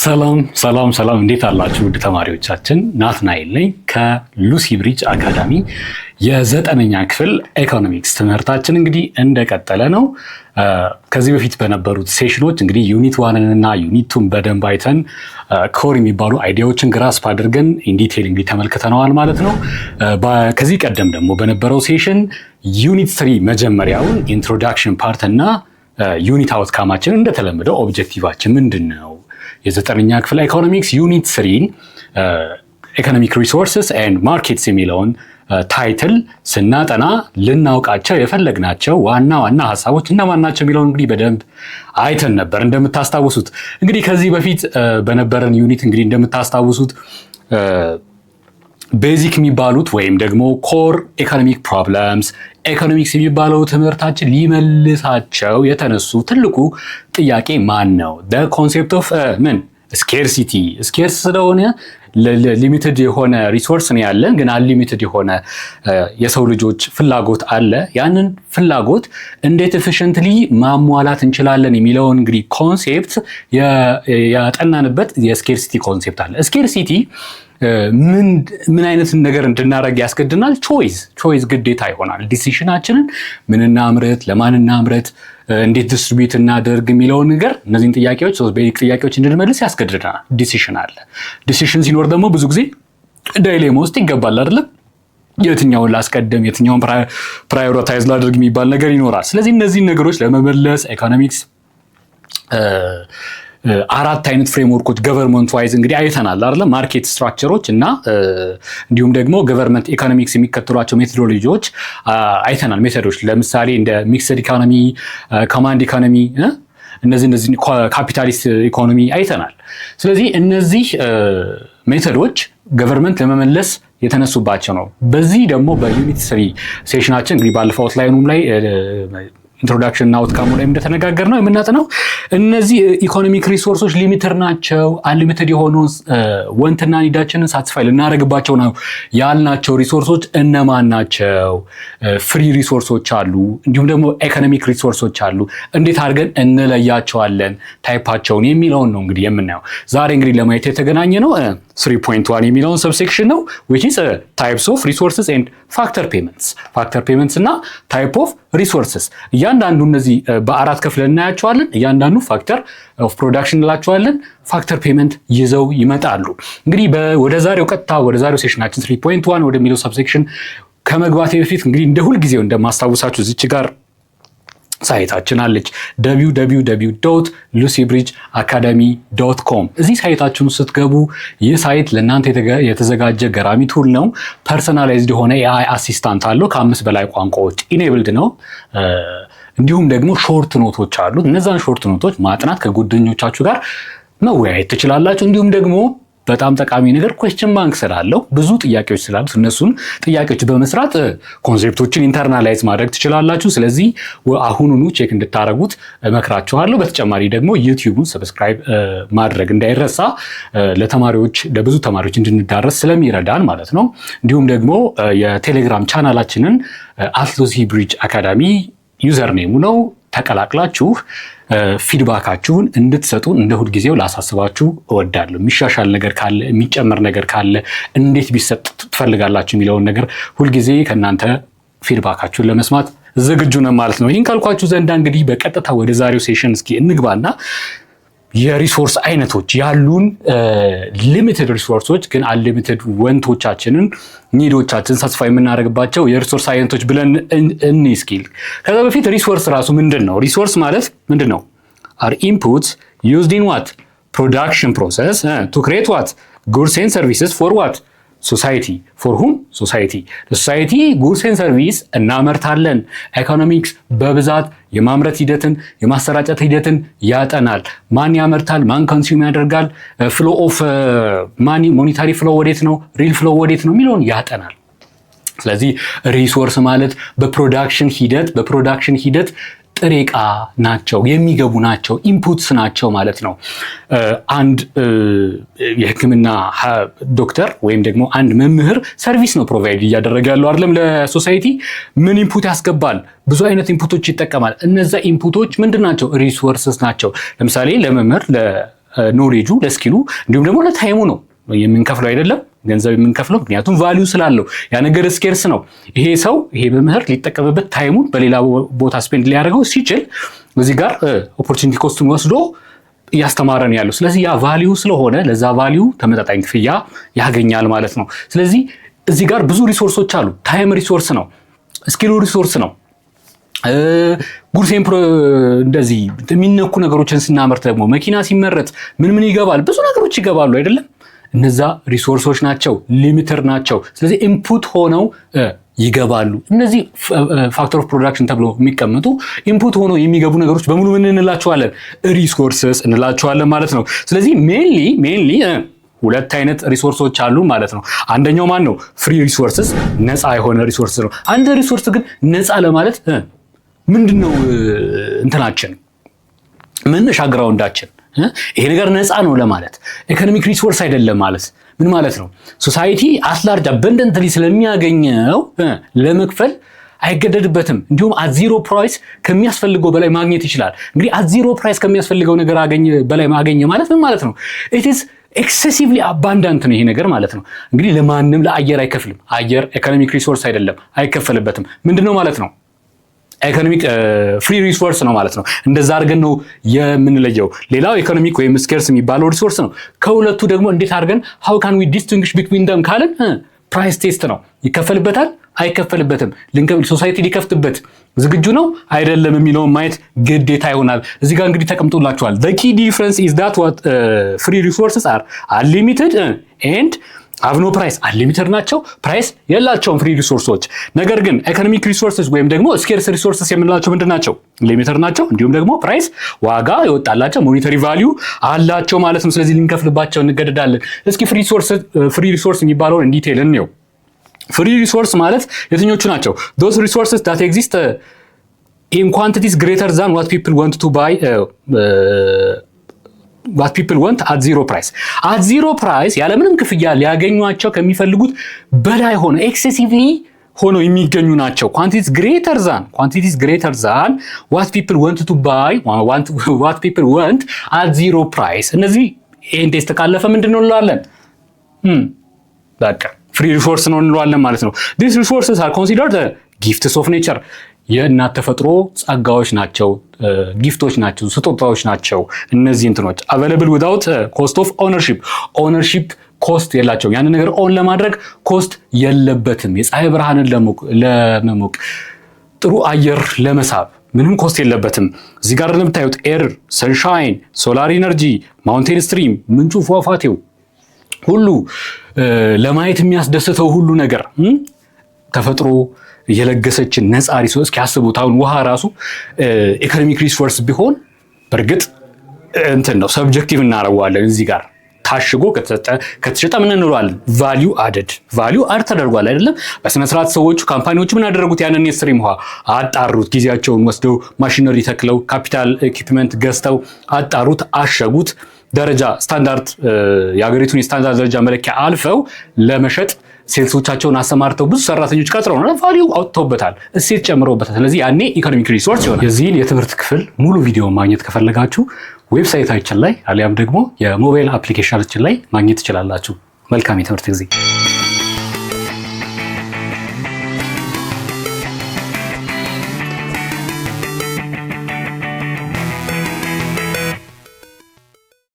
ሰላም እንዴት አላችሁ ውድ ተማሪዎቻችን? ናትናኤል ነኝ ከሉሲ ብሪጅ አካዳሚ። የዘጠነኛ ክፍል ኢኮኖሚክስ ትምህርታችን እንግዲህ እንደቀጠለ ነው። ከዚህ በፊት በነበሩት ሴሽኖች እንግዲህ ዩኒት 1 እና ዩኒት 2 በደንብ አይተን ኮር የሚባሉ አይዲያዎችን ግራስፕ አድርገን ኢንዲቴል እንግዲህ ተመልክተነዋል ማለት ነው። ከዚህ ቀደም ደግሞ በነበረው ሴሽን ዩኒት 3 መጀመሪያውን ኢንትሮዳክሽን ፓርት እና ዩኒት አውትካማችን እንደተለመደው ኦብጀክቲቫችን ምንድን ነው? የዘጠነኛ ክፍል ኢኮኖሚክስ ዩኒት 3 ኢኮኖሚክ ሪሶርስስ ኤንድ ማርኬትስ የሚለውን ታይትል ስናጠና ልናውቃቸው የፈለግናቸው ዋና ሀሳቦች እነማን ናቸው የሚለውን እንግዲህ በደንብ አይተን ነበር። እንደምታስታውሱት እንግዲህ ከዚህ በፊት በነበረን ዩኒት እንግዲህ እንደምታስታውሱት ቤዚክ የሚባሉት ወይም ደግሞ ኮር ኢኮኖሚክ ፕሮብለምስ ኢኮኖሚክስ የሚባለው ትምህርታችን ሊመልሳቸው የተነሱ ትልቁ ጥያቄ ማን ነው? ኮንሴፕት ኦፍ ምን ስኬርሲቲ። ስኬርስ ስለሆነ ሊሚትድ የሆነ ሪሶርስ ነው ያለን፣ ግን አንሊሚትድ የሆነ የሰው ልጆች ፍላጎት አለ። ያንን ፍላጎት እንዴት ኤፊሽንትሊ ማሟላት እንችላለን የሚለውን እንግዲህ ኮንሴፕት ያጠናንበት የስኬርሲቲ ኮንሴፕት አለ። ስኬርሲቲ ምን አይነት ነገር እንድናደርግ ያስገድናል? ቾይዝ ግዴታ ይሆናል። ዲሲሽናችንን ምን እናምረት፣ ለማን እናምረት፣ እንዴት ዲስትሪቢዩት እናደርግ የሚለውን ነገር እነዚህን ጥያቄዎች ቤዚክ ጥያቄዎች እንድንመልስ ያስገድደናል። ዲሲሽን አለ። ዲሲሽን ሲኖር ደግሞ ብዙ ጊዜ ዳይሌማ ውስጥ ይገባል አይደለም? የትኛውን ላስቀደም፣ የትኛውን ፕራዮሪታይዝ ላድርግ የሚባል ነገር ይኖራል። ስለዚህ እነዚህን ነገሮች ለመመለስ ኢኮኖሚክስ አራት አይነት ፍሬምወርኮች ገቨርንመንት ዋይዝ እንግዲህ አይተናል አይደለ? ማርኬት ስትራክቸሮች እና እንዲሁም ደግሞ ገቨርንመንት ኢኮኖሚክስ የሚከተሏቸው ሜቶዶሎጂዎች አይተናል። ሜቶዶች ለምሳሌ እንደ ሚክስድ ኢኮኖሚ፣ ኮማንድ ኢኮኖሚ፣ እነዚህ ካፒታሊስት ኢኮኖሚ አይተናል። ስለዚህ እነዚህ ሜቶዶች ገቨርንመንት ለመመለስ የተነሱባቸው ነው። በዚህ ደግሞ በዩኒት 3 ሴሽናችን እንግዲህ ባለፈው አውትላይኑም ላይ ኢንትሮዳክሽን እና አውትካሙ ላይ እንደተነጋገር ነው የምናጠናው እነዚህ ኢኮኖሚክ ሪሶርሶች ሊሚትድ ናቸው። አንሊሚትድ የሆኑ ወንትና ኒዳችንን ሳትስፋይ ልናደርግባቸው ነው ያልናቸው ሪሶርሶች እነማን ናቸው? ፍሪ ሪሶርሶች አሉ፣ እንዲሁም ደግሞ ኢኮኖሚክ ሪሶርሶች አሉ። እንዴት አድርገን እንለያቸዋለን ታይፓቸውን የሚለውን ነው እንግዲህ የምናየው። ዛሬ እንግዲህ ለማየት የተገናኘ ነው 3.1 የሚለውን ሰብሴክሽን ነው which is types of resources and factor payments እና type of resources። እያንዳንዱ እነዚህ በአራት ከፍለን እናያቸዋለን። እያንዳንዱ ፋክተር ኦፍ ፕሮዳክሽን እንላቸዋለን። ፋክተር ፔመንት ይዘው ይመጣሉ። እንግዲህ ወደ ዛሬው ሴሽናችን 3.1 ወደሚለው ሰብሴክሽን ከመግባቴ በፊት እንግዲህ እንደ ሁልጊዜው እንደማስታውሳችሁ እዚች ጋር ሳይታችን አለች www.lucybridgeacademy.com። እዚህ ሳይታችን ስትገቡ ይህ ሳይት ለእናንተ የተዘጋጀ ገራሚ ቱል ነው። ፐርሰናላይዝድ የሆነ ኤአይ አሲስታንት አለው። ከ5 በላይ ቋንቋዎች ኢኔብልድ ነው። እንዲሁም ደግሞ ሾርት ኖቶች አሉት። እነዛን ሾርት ኖቶች ማጥናት ከጓደኞቻችሁ ጋር መወያየት ትችላላችሁ። እንዲሁም ደግሞ በጣም ጠቃሚ ነገር ኩዌስችን ባንክ ስላለው ብዙ ጥያቄዎች ስላሉት እነሱን ጥያቄዎች በመስራት ኮንሴፕቶችን ኢንተርናላይዝ ማድረግ ትችላላችሁ። ስለዚህ አሁኑኑ ቼክ እንድታረጉት እመክራችኋለሁ። በተጨማሪ ደግሞ ዩቲዩብን ሰብስክራይብ ማድረግ እንዳይረሳ፣ ለብዙ ተማሪዎች እንድንዳረስ ስለሚረዳን ማለት ነው። እንዲሁም ደግሞ የቴሌግራም ቻናላችንን @lucyBridge አካዳሚ ዩዘር ኔሙ ነው። ተቀላቅላችሁ ፊድባካችሁን እንድትሰጡን እንደ ሁልጊዜው ላሳስባችሁ እወዳለሁ። የሚሻሻል ነገር ካለ፣ የሚጨመር ነገር ካለ፣ እንዴት ቢሰጥ ትፈልጋላችሁ የሚለውን ነገር ሁልጊዜ ከእናንተ ፊድባካችሁን ለመስማት ዝግጁ ነን ማለት ነው። ይህን ካልኳችሁ ዘንዳ እንግዲህ በቀጥታ ወደ ዛሬው ሴሽን እስኪ እንግባና የሪሶርስ አይነቶች ያሉን ሊሚትድ ሪሶርሶች ግን አንሊሚትድ ወንቶቻችንን ኒዶቻችን ሳትስፋይ የምናደርግባቸው የሪሶርስ አይነቶች ብለን እንስኪል። ከዛ በፊት ሪሶርስ ራሱ ምንድን ነው? ሪሶርስ ማለት ምንድን ነው? አር ኢንፑትስ ዩዝድ ኢን ዋት ፕሮዳክሽን ፕሮሰስ ቱ ክሬት ዋት ጉድስ ኤንድ ሰርቪስስ ፎር ዋት ሶሳይቲ። ፎር ሁም ሶሳይቲ። ሶሳይቲ ጉድስ ኤንድ ሰርቪስ እናመርታለን። ኢኮኖሚክስ በብዛት የማምረት ሂደትን የማሰራጨት ሂደትን ያጠናል። ማን ያመርታል? ማን ኮንሱም ያደርጋል? ፍሎ ኦፍ ማኒ ሞኔታሪ ፍሎ ወዴት ነው? ሪል ፍሎ ወዴት ነው የሚለውን ያጠናል። ስለዚህ ሪሶርስ ማለት በፕሮዳክሽን ሂደት ጥሬ ዕቃ ናቸው፣ የሚገቡ ናቸው፣ ኢንፑትስ ናቸው ማለት ነው። አንድ የሕክምና ዶክተር ወይም ደግሞ አንድ መምህር ሰርቪስ ነው ፕሮቫይድ እያደረገ ያለው አይደለም ለሶሳይቲ። ምን ኢንፑት ያስገባል? ብዙ አይነት ኢንፑቶች ይጠቀማል። እነዛ ኢንፑቶች ምንድን ናቸው? ሪሶርስስ ናቸው። ለምሳሌ ለመምህር ለኖሌጁ ለስኪሉ እንዲሁም ደግሞ ለታይሙ ነው የምንከፍለው አይደለም ገንዘብ የምንከፍለው ምክንያቱም ቫልዩ ስላለው ያ ነገር ስኬርስ ነው። ይሄ ሰው ይሄ መምህር ሊጠቀምበት ታይሙን በሌላ ቦታ ስፔንድ ሊያደርገው ሲችል እዚህ ጋር ኦፖርቹኒቲ ኮስቱን ወስዶ እያስተማረን ያለው ስለዚህ ያ ቫልዩ ስለሆነ ለዛ ቫልዩ ተመጣጣኝ ክፍያ ያገኛል ማለት ነው። ስለዚህ እዚህ ጋር ብዙ ሪሶርሶች አሉ። ታይም ሪሶርስ ነው፣ ስኪል ሪሶርስ ነው። ጉድስ እንደዚህ የሚነኩ ነገሮችን ስናመርት ደግሞ መኪና ሲመረጥ ምን ይገባል? ብዙ ነገሮች ይገባሉ አይደለም? እነዛ ሪሶርሶች ናቸው፣ ሊሚትድ ናቸው። ስለዚህ ኢንፑት ሆነው ይገባሉ። እነዚህ ፋክተር ኦፍ ፕሮዳክሽን ተብሎ የሚቀመጡ ኢንፑት ሆነው የሚገቡ ነገሮች በሙሉ ምን እንላቸዋለን? ሪሶርስስ እንላቸዋለን ማለት ነው። ስለዚህ ሜንሊ ሁለት አይነት ሪሶርሶች አሉ ማለት ነው። አንደኛው ማን ነው? ፍሪ ሪሶርስስ፣ ነፃ የሆነ ሪሶርስ ነው። አንድ ሪሶርስ ግን ነፃ ለማለት ምንድነው እንትናችን መነሻ ግራውንዳችን ይሄ ነገር ነፃ ነው ለማለት ኢኮኖሚክ ሪሶርስ አይደለም ማለት ምን ማለት ነው? ሶሳይቲ አስላርጅ አበንደንትሊ ስለሚያገኘው ለመክፈል አይገደድበትም። እንዲሁም አት ዚሮ ፕራይስ ከሚያስፈልገው በላይ ማግኘት ይችላል። እንግዲህ አት ዚሮ ፕራይስ ከሚያስፈልገው ነገር በላይ ማግኘ ማለት ምን ማለት ነው? ኢት ኢዝ ኤክሴሲቭሊ አባንዳንት ነው ይሄ ነገር ማለት ነው። እንግዲህ ለማንም ለአየር አይከፍልም። አየር ኢኮኖሚክ ሪሶርስ አይደለም፣ አይከፈልበትም። ምንድነው ማለት ነው? ኢኮኖሚክ ፍሪ ሪሶርስ ነው ማለት ነው። እንደዛ አድርገን ነው የምንለየው። ሌላው ኢኮኖሚክ ወይም ስኬርስ የሚባለው ሪሶርስ ነው። ከሁለቱ ደግሞ እንዴት አድርገን how can we distinguish between them ካልን ፕራይስ ቴስት ነው። ይከፈልበታል አይከፈልበትም፣ ሶሳይቲ ሊከፍትበት ዝግጁ ነው አይደለም የሚለውን ማየት ግዴታ ይሆናል። እዚህ ጋር እንግዲህ ተቀምጦላችኋል። the key difference is that what free resources are unlimited and have no price። unlimited ናቸው፣ ፕራይስ የላቸውም ፍሪ ሪሶርሶች። ነገር ግን ኢኮኖሚክ ሪሶርስስ ወይም ደግሞ ስኬርስ ሪሶርስስ የምንላቸው ምንድን ናቸው? ሊሚትድ ናቸው፣ እንዲሁም ደግሞ ፕራይስ ዋጋ የወጣላቸው ሞኔታሪ ቫልዩ አላቸው ማለት ነው። ስለዚህ ልንከፍልባቸው እንገደዳለን። እስኪ ፍሪ ሪሶርስ የሚባለውን እንዲቴል እንየው። ፍሪ ሪሶርስ ማለት የትኞቹ ናቸው? those resources that exist in quantities greater than what people want to buy what people want at zero price at zero price ያለምንም ክፍያ ሊያገኟቸው ከሚፈልጉት በላይ ሆነ ኤክሴሲቭሊ ሆኖ የሚገኙ ናቸው። quantities greater than what people want to buy what people want at zero price እነዚህ ይሄን ቴስት ካለፈ ምንድነው እንላለን? በቃ ፍሪ ሪሶርስ ነው እንለዋለን ማለት ነው። these resources are considered the gifts of nature የእናት ተፈጥሮ ጸጋዎች ናቸው፣ ጊፍቶች ናቸው፣ ስጦታዎች ናቸው። እነዚህ እንትኖች available without cost of ownership ኮስት የላቸው። ያንን ነገር ኦን ለማድረግ ኮስት የለበትም። የፀሐይ ብርሃንን ለመሞቅ ጥሩ አየር ለመሳብ ምንም ኮስት የለበትም። እዚህ ጋር እንደምታዩት ኤር፣ ሰንሻይን፣ ሶላር ኢነርጂ፣ ማውንቴን ስትሪም፣ ምንጩ ፏፏቴው ሁሉ ለማየት የሚያስደስተው ሁሉ ነገር ተፈጥሮ የለገሰችን ነፃ ሪሶርስ እስኪያስቡት። አሁን ውሃ ራሱ ኢኮኖሚክ ሪሶርስ ቢሆን በእርግጥ እንትን ነው ሰብጀክቲቭ እናደርገዋለን። እዚህ ጋር ታሽጎ ከተሸጠ ምን እንለዋለን? ቫልዩ አድ ተደርጓል አይደለም? በስነ ስርዓት ሰዎቹ ካምፓኒዎቹ ምን ያደረጉት? ያንን የስትሪም ውሃ አጣሩት። ጊዜያቸውን ወስደው ማሽነሪ ተክለው ካፒታል ኢኩዊፕመንት ገዝተው አጣሩት፣ አሸጉት። ደረጃ ስታንዳርድ የሀገሪቱን የስታንዳርድ ደረጃ መለኪያ አልፈው ለመሸጥ ሴልሶቻቸውን አሰማርተው ብዙ ሰራተኞች ቀጥረው ነው ቫልዩ አውጥተውበታል፣ እሴት ጨምረውበታል። ስለዚህ ያኔ ኢኮኖሚክ ሪሶርስ ይሆናል። የዚህን የትምህርት ክፍል ሙሉ ቪዲዮ ማግኘት ከፈለጋችሁ ዌብሳይታችን ላይ አሊያም ደግሞ የሞባይል አፕሊኬሽናችን ላይ ማግኘት ትችላላችሁ። መልካም የትምህርት ጊዜ